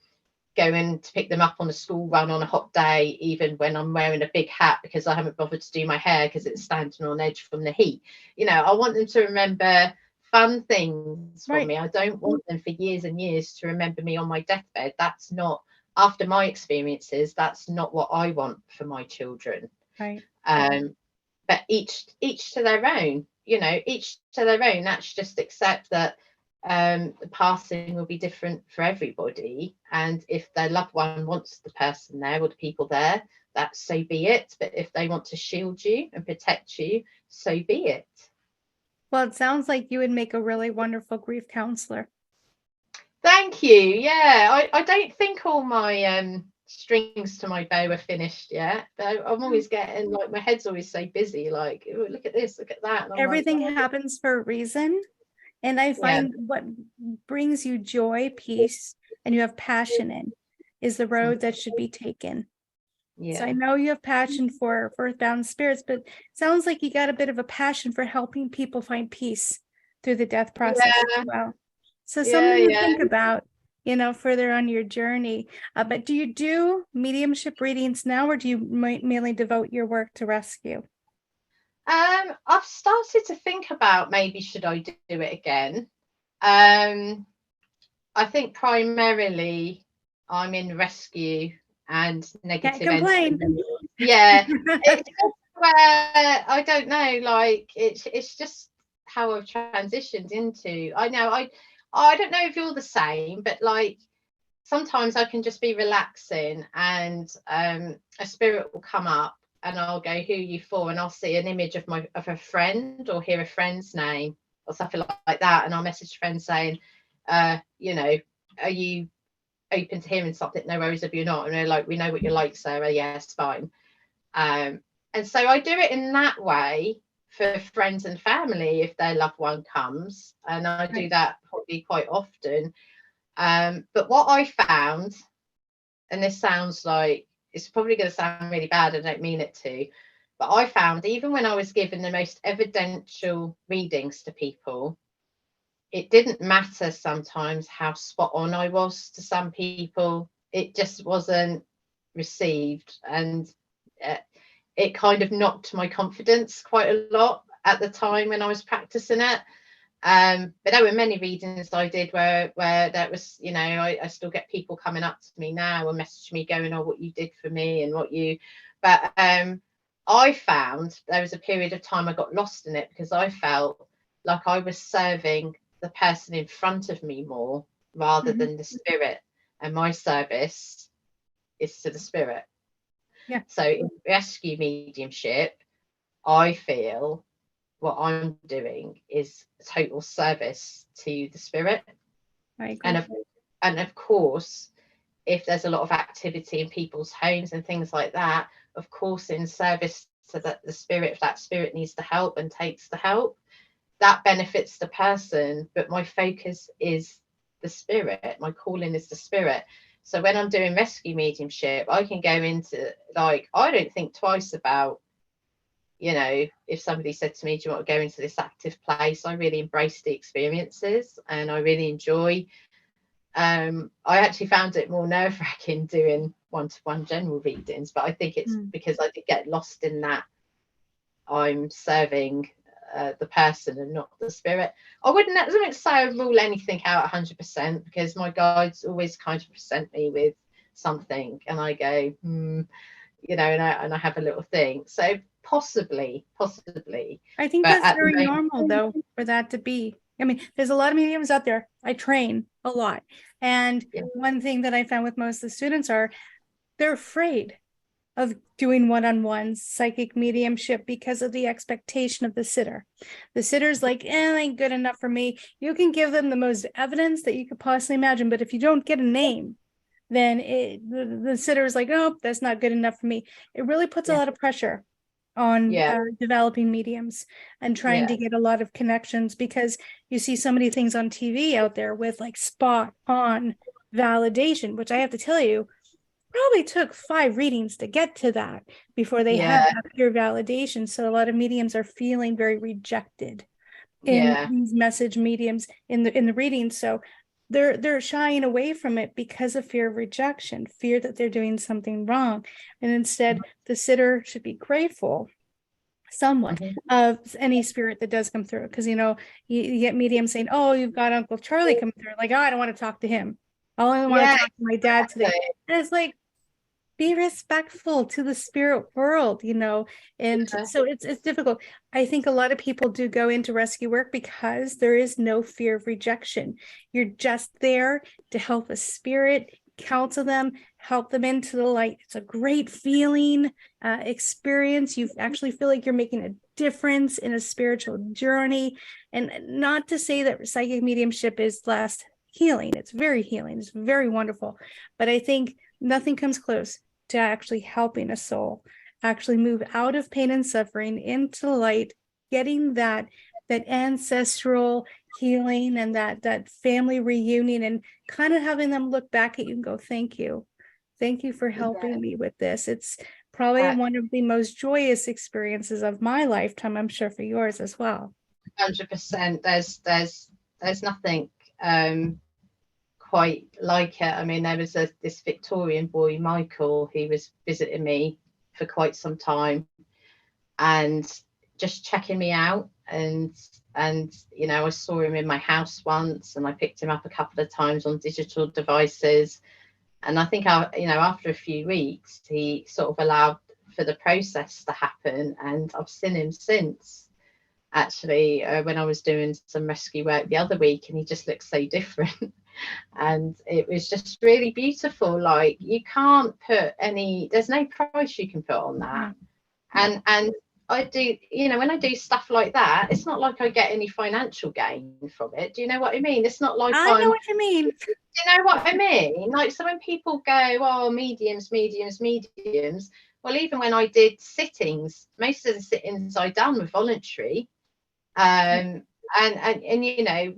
going to pick them up on a school run on a hot day, even when I'm wearing a big hat because I haven't bothered to do my hair because it's standing on edge from the heat. You know, I want them to remember fun things from me. I don't want them for years and years to remember me on my deathbed. That's not, after my experiences, that's not what I want for my children. But each to their own, you know, each to their own. Let's just accept that the passing will be different for everybody, and if their loved one wants the person there or the people there, that so be it. But if they want to shield you and protect you, so be it. Well, it sounds like you would make a really wonderful grief counselor. Thank you. Yeah, I don't think all my strings to my bow are finished yet, but I'm always getting, like, my head's always so busy, like, oh, look at this, look at that. And everything happens for a reason. And I find what brings you joy, peace, and you have passion in is the road that should be taken. So I know you have passion for earthbound spirits, but it sounds like you got a bit of a passion for helping people find peace through the death process as well. So something to think about. further on your journey. But do you do mediumship readings now, or do you mainly devote your work to rescue? I've started to think about maybe should I do it again. I think primarily I'm in rescue and negative complain. energy. Yeah, it's just where I don't know, like it's just how I've transitioned into. I know I don't know if you're the same, but like sometimes I can just be relaxing and a spirit will come up and I'll go, who are you for? And I'll see an image of a friend or hear a friend's name or something like that, and I'll message a friend saying, are you open to hearing something? No worries if you're not. And they're like, we know what you're like, Sarah. Yes, fine. And so I do it in that way for friends and family if their loved one comes, and I do that probably quite often. But what I found, and this sounds like it's probably going to sound really bad, I don't mean it to, but I found even when I was given the most evidential readings to people, it didn't matter sometimes how spot on I was to some people. It just wasn't received, and it kind of knocked my confidence quite a lot at the time when I was practicing it. But there were many readings I did where that was, I still get people coming up to me now and message me going, oh, what you did for me and what you, but I found there was a period of time I got lost in it because I felt like I was serving the person in front of me more rather than the spirit, and my service is to the spirit. Yeah. So in rescue mediumship, I feel what I'm doing is total service to the spirit. And of course, if there's a lot of activity in people's homes and things like that, of course, in service to that the spirit, if that spirit needs the help and takes the help, that benefits the person. But my focus is the spirit. My calling is the spirit. So when I'm doing rescue mediumship, I can go into, like, I don't think twice about, if somebody said to me, do you want to go into this active place? I really embrace the experiences and I really enjoy. I actually found it more nerve-wracking doing one-to-one general readings, but I think it's because I did get lost in that I'm serving the person and not the spirit. I wouldn't say I rule anything out 100% because my guides always kind of present me with something and I go, and I have a little thing. So possibly. I think that's very normal though, for that to be. I mean, there's a lot of mediums out there. I train a lot. And one thing that I found with most of the students they're afraid of doing one-on-one psychic mediumship because of the expectation of the sitter. The sitter's like, ain't good enough for me. You can give them the most evidence that you could possibly imagine, but if you don't get a name, then the sitter is like, oh, that's not good enough for me. It really puts a lot of pressure on developing mediums and trying to get a lot of connections, because you see so many things on TV out there with like spot on validation, which I have to tell you, probably took 5 readings to get to that before they had that pure validation. So a lot of mediums are feeling very rejected in these message mediums in the readings. So they're shying away from it because of fear of rejection, fear that they're doing something wrong. And instead, the sitter should be grateful somewhat of any spirit that does come through. Because, you get mediums saying, oh, you've got Uncle Charlie coming through. Like, oh, I don't want to talk to him. I only want to talk to my dad today. And it's like, be respectful to the spirit world, and so it's difficult. I think a lot of people do go into rescue work because there is no fear of rejection. You're just there to help a spirit, counsel them, help them into the light. It's a great feeling, experience. You actually feel like you're making a difference in a spiritual journey. And not to say that psychic mediumship is less healing. It's very healing. It's very wonderful. But I think nothing comes close to actually helping a soul actually move out of pain and suffering into the light, getting that ancestral healing and that family reunion, and kind of having them look back at you and go, thank you for helping me with this. It's probably one of the most joyous experiences of my lifetime, I'm sure for yours as well. 100%. There's nothing quite like it. I mean, there was this Victorian boy, Michael, who was visiting me for quite some time and just checking me out. And you know, I saw him in my house once, and I picked him up a couple of times on digital devices. And I think you know, after a few weeks, he sort of allowed for the process to happen, and I've seen him since. Actually, when I was doing some rescue work the other week, and he just looks so different. And it was just really beautiful. Like, you can't put there's no price you can put on that. And I do, you know, when I do stuff like that, it's not like I get any financial gain from it. Do you know what I mean? It's not like I know what you mean. Do you know what I mean? Like, so when people go, oh, mediums, well, even when I did sittings, most of the sittings I done were voluntary. And you know,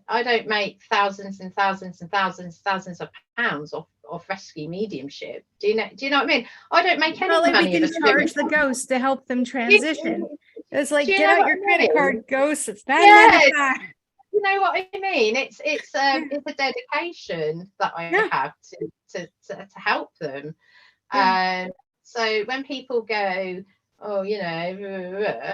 I don't make thousands and thousands and thousands of pounds off rescue mediumship. Do you know what I mean? I don't make any Like, money. we can charge the ghost to help them transition. It's like, get out your credit card, ghost. It's bad. Yeah, you know what I mean? It's a dedication that I have to help them. So when people go, oh, you know,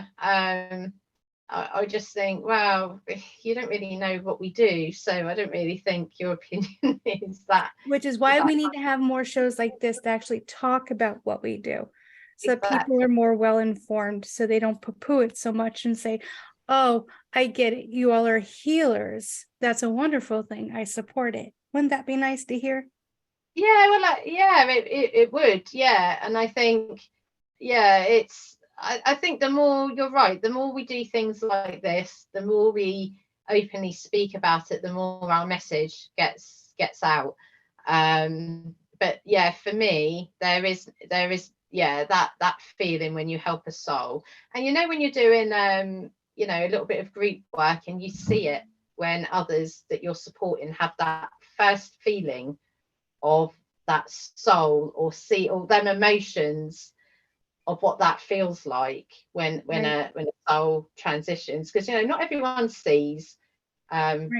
I just think, well, you don't really know what we do, so I don't really think your opinion is that. Which is why we need to have more shows like this to actually talk about what we do, so that people are more well informed, so they don't poo-poo it so much and say, oh, I get it, you all are healers. That's a wonderful thing. I support it. Wouldn't that be nice to hear? Yeah, well, it would, yeah. And I think, yeah, I think the more, you're right, the more we do things like this, the more we openly speak about it, the more our message gets out. But yeah, for me, there is yeah, that feeling when you help a soul. And you know, when you're doing you know, a little bit of group work, and you see it when others that you're supporting have that first feeling of that soul, or them emotions of what that feels like when a soul transitions. Because, you know, not everyone sees, and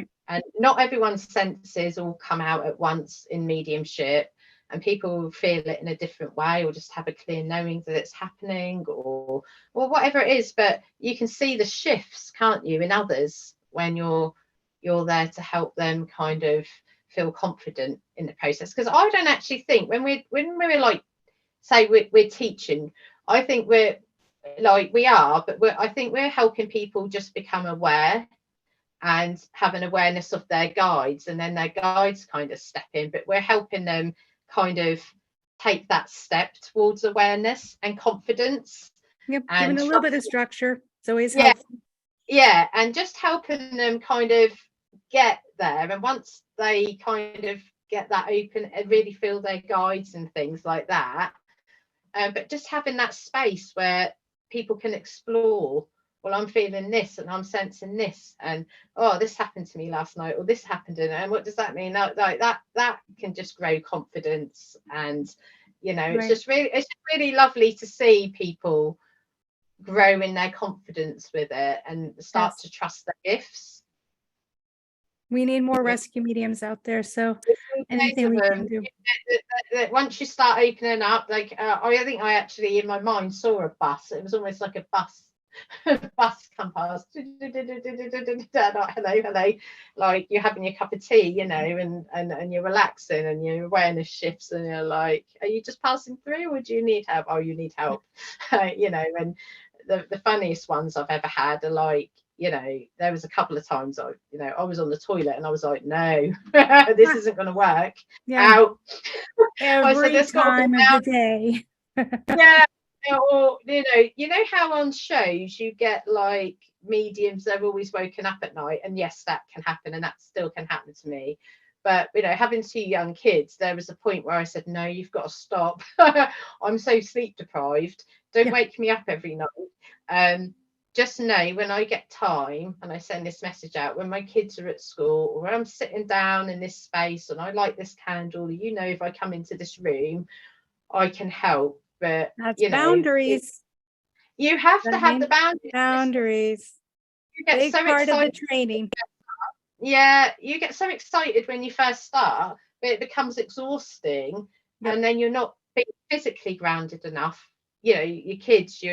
not everyone's senses all come out at once in mediumship, and people feel it in a different way, or just have a clear knowing that it's happening, or whatever it is. But you can see the shifts, can't you, in others when you're there to help them kind of feel confident in the process. Because I don't actually think when we're like, say we're teaching, I think we're like, we are, but I think we're helping people just become aware and have an awareness of their guides, and then their guides kind of step in, but we're helping them kind of take that step towards awareness and confidence. Yep, and giving a little bit of structure. It's always helpful. Yeah, and just helping them kind of get there. And once they kind of get that open and really feel their guides and things like that, but just having that space where people can explore, well, I'm feeling this and I'm sensing this, and oh, this happened to me last night, or this happened, and what does that mean? Like that can just grow confidence. And you know, it's just really lovely to see people grow in their confidence with it and start to trust their gifts. We need more rescue mediums out there, so anything we can do. Once you start opening up, like I think I actually in my mind saw a bus. It was almost like a bus come past. Hello, like you're having your cup of tea, you know, and you're relaxing, and your awareness shifts, and you're like, are you just passing through, or do you need help? Oh, you need help. You know, and the funniest ones I've ever had are like, you know, there was a couple of times I was on the toilet and I was like, no, this isn't going to work. Out. Every time of the day. Yeah. Or you know how on shows you get like mediums, they're always woken up at night, and yes, that can happen, and that still can happen to me. But you know, having 2 young kids, there was a point where I said, no, you've got to stop. I'm so sleep deprived. Don't wake me up every night. Just know when I get time, and I send this message out when my kids are at school, or when I'm sitting down in this space and I light this candle, you know, if I come into this room, I can help. But that's, you know, boundaries. You have to have the boundaries. Boundaries. You get big so part excited of the training. yeah, you get so excited when you first start, but it becomes exhausting, Yep. and then you're not being physically grounded enough. You know, your kids,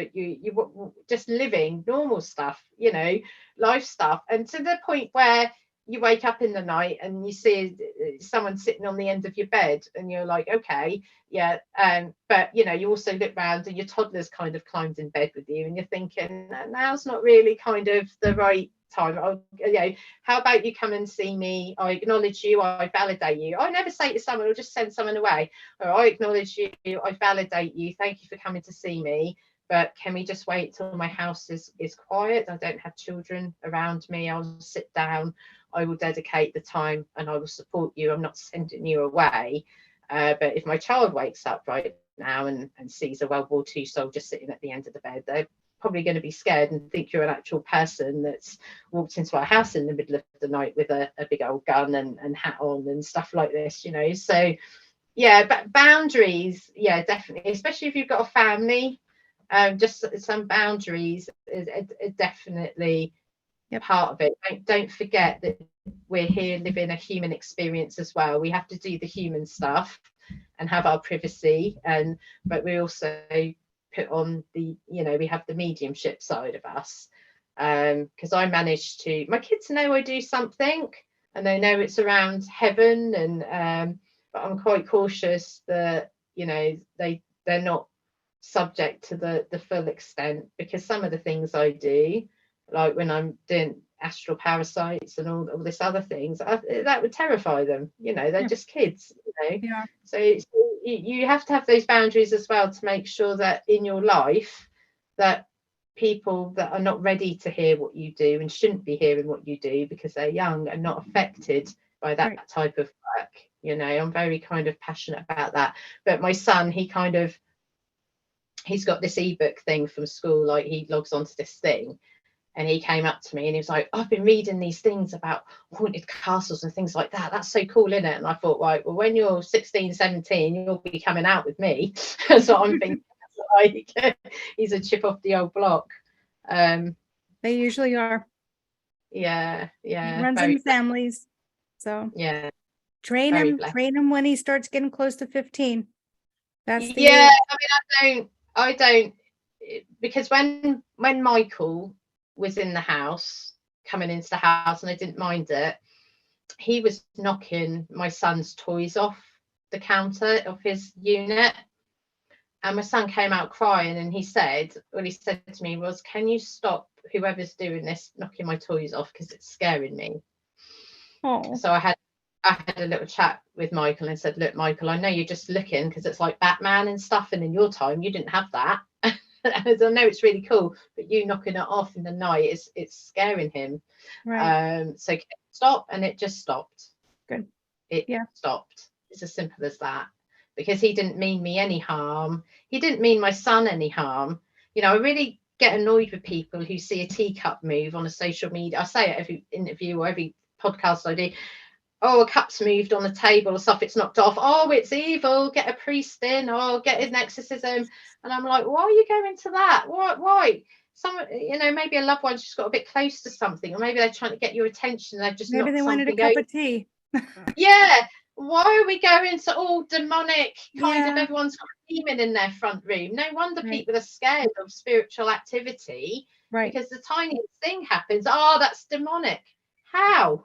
just living normal stuff, you know, life stuff, and to the point where you wake up in the night and you see someone sitting on the end of your bed, and you're like, okay, yeah, but you know, you also look round and your toddler's kind of climbed in bed with you, and you're thinking, now's not really kind of the right time. You know, how about you come and see me? I acknowledge you, I validate you. I never say to someone, or just send someone away, or I acknowledge you, I validate you, thank you for coming to see me, but can we just wait till my house is quiet, I don't have children around me, I'll sit down, I will dedicate the time, and I will support you. I'm not sending you away. But if my child wakes up right now and sees a World War II soldier sitting at the end of the bed, they're probably going to be scared and think you're an actual person that's walked into our house in the middle of the night with a big old gun and hat on and stuff like this, you know. So yeah, but boundaries, yeah, definitely, especially if you've got a family, just some boundaries is definitely part of it. Don't forget that we're here living a human experience as well. We have to do the human stuff and have our privacy, but we also put on the, you know, we have the mediumship side of us, because I managed to, my kids know I do something and they know it's around heaven, and but I'm quite cautious that, you know, they're not subject to the full extent, because some of the things I do, like when I'm doing astral parasites and all this other things, that would terrify them, you know, they're just kids, you know. Yeah. So you have to have those boundaries as well, to make sure that in your life that people that are not ready to hear what you do and shouldn't be hearing what you do because they're young and not affected by that type of work, you know. I'm very kind of passionate about that. But my son, he's got this ebook thing from school, like he logs onto this thing, and he came up to me and he was like, I've been reading these things about haunted castles and things like that, that's so cool, isn't it? And I thought, right, well, when you're 16, 17, you'll be coming out with me. So I'm thinking, like, he's a chip off the old block. They usually are. Yeah, It runs in families. So yeah, train him when he starts getting close to 15. That's the yeah age. I don't, because when Michael was in the house, coming into the house, and I didn't mind it, he was knocking my son's toys off the counter of his unit, and my son came out crying, and he said to me was, can you stop, whoever's doing this, knocking my toys off, because it's scaring me. Oh. So I had a little chat with Michael and said, look, Michael, I know you're just looking because it's like Batman and stuff, and in your time you didn't have that. I know it's really cool, but you knocking it off in the night, it's scaring him. Right. So stop, and it just stopped. Good. It stopped. It's as simple as that, because he didn't mean me any harm. He didn't mean my son any harm. You know, I really get annoyed with people who see a teacup move on a social media. I say it every interview or every podcast I do. Oh, a cup's moved on the table or stuff, it's knocked off. Oh, it's evil, get a priest in, or get an exorcism. And I'm like, why are you going to that? Why? Some, you know, maybe a loved one's just got a bit close to something, or maybe they're trying to get your attention, they've just maybe knocked they wanted a something cup over. of tea. Yeah, why are we going to all demonic kind of, Yeah. everyone's got a demon in their front room? No wonder Right. people are scared of spiritual activity, Right. because the tiniest thing happens, oh, that's demonic. How?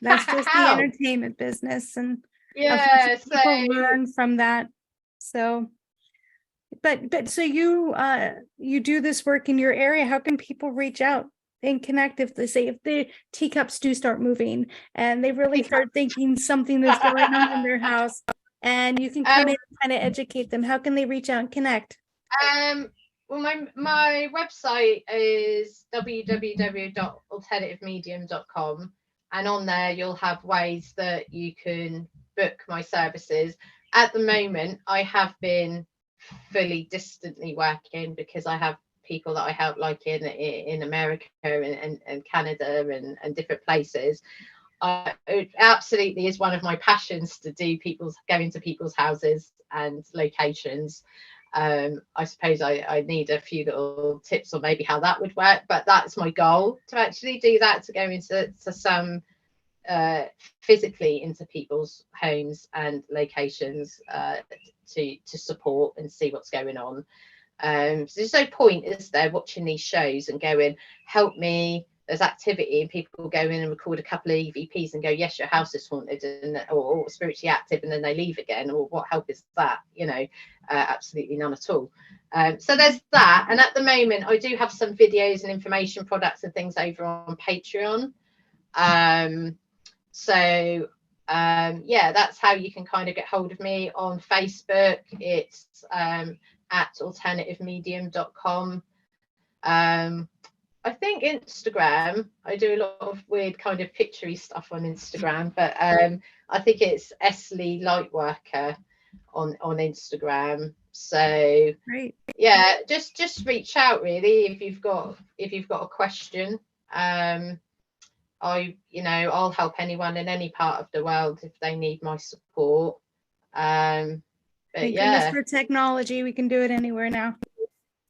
That's just the entertainment business, and yeah, people learn from that. So but so you do this work in your area. How can people reach out and connect if the teacups do start moving and they really start thinking something is going on in their house, and you can come in and kind of educate them? How can they reach out and connect? Well, my website is www.alternativemedium.com, and on there you'll have ways that you can book my services. At the moment, I have been fully distantly working, because I have people that I help, like in America and Canada and different places. It absolutely is one of my passions to go into people's houses and locations. I suppose I need a few little tips on maybe how that would work, but that's my goal, to actually do that, to go into some physically into people's homes and locations to support and see what's going on. So there's no point, is there, watching these shows and going, help me, there's activity, and people go in and record a couple of EVPs and go, yes, your house is haunted, and or spiritually active, and then they leave again. Or what help is that? You know, absolutely none at all. So there's that. And at the moment, I do have some videos and information products and things over on Patreon. Yeah, that's how you can kind of get hold of me. On Facebook, it's at alternativemedium.com. I think Instagram, I do a lot of weird kind of picturey stuff on Instagram, but I think it's Esley Lightworker on Instagram. So Great. yeah, just reach out really if you've got a question. I'll help anyone in any part of the world if they need my support. Thank goodness for technology. We can do it anywhere now.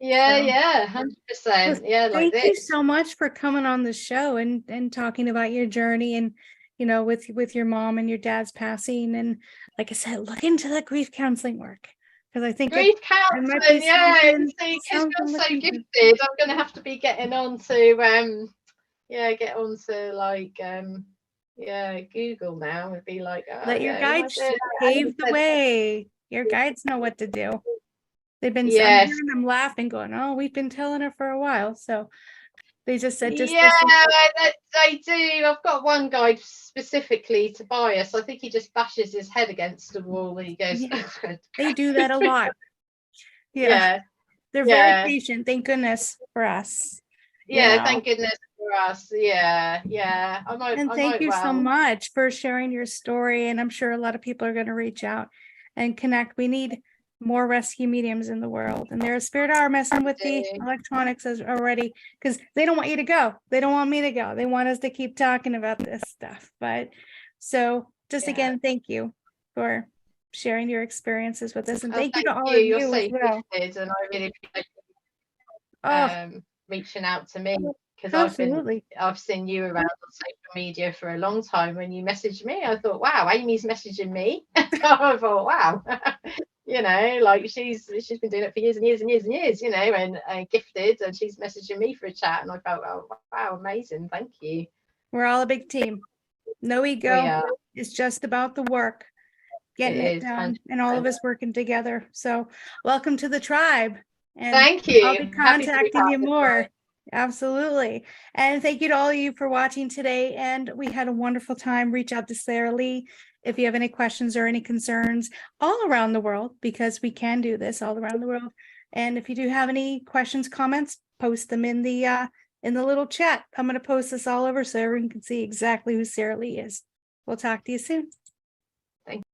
Yeah, 100%. Yeah, like thank you so much for coming on the show and talking about your journey, and with your mom and your dad's passing. And like I said, look into the grief counseling work, because I think grief counseling, because you're so gifted. I'm going to have to be getting on to like Google now and be like, let your guides pave the way. Your guides know what to do. They've been hearing them laughing, going, oh, we've been telling her for a while. So they just said, they do. I've got one guide specifically, Tobias. I think he just bashes his head against the wall and he goes, they do that a lot. They're very patient, thank goodness for us. Thank goodness for us. Thank you so much for sharing your story, and I'm sure a lot of people are going to reach out and connect. We need more rescue mediums in the world, and their spirit are messing with the electronics already, because they don't want you to go. They don't want me to go. They want us to keep talking about this stuff. But so just again, thank you for sharing your experiences with us, and thank you to all of you as well. And I really appreciate reaching out to me, because I've seen you around on social media for a long time. When you messaged me, I thought, wow, Amy's messaging me. I thought, wow. Like she's been doing it for years and years and years and years, and gifted, and she's messaging me for a chat, and I felt, oh wow, amazing, thank you. We're all a big team, no ego. It's just about the work, getting it done, 100%. And all of us working together. So welcome to the tribe, and thank you. I'll be contacting you more. Absolutely. And thank you to all of you for watching today, and we had a wonderful time. Reach out to Sarah Lee if you have any questions or any concerns all around the world, because we can do this all around the world. And if you do have any questions, comments, post them in the little chat. I'm going to post this all over so everyone can see exactly who Sarah Lee is. We'll talk to you soon.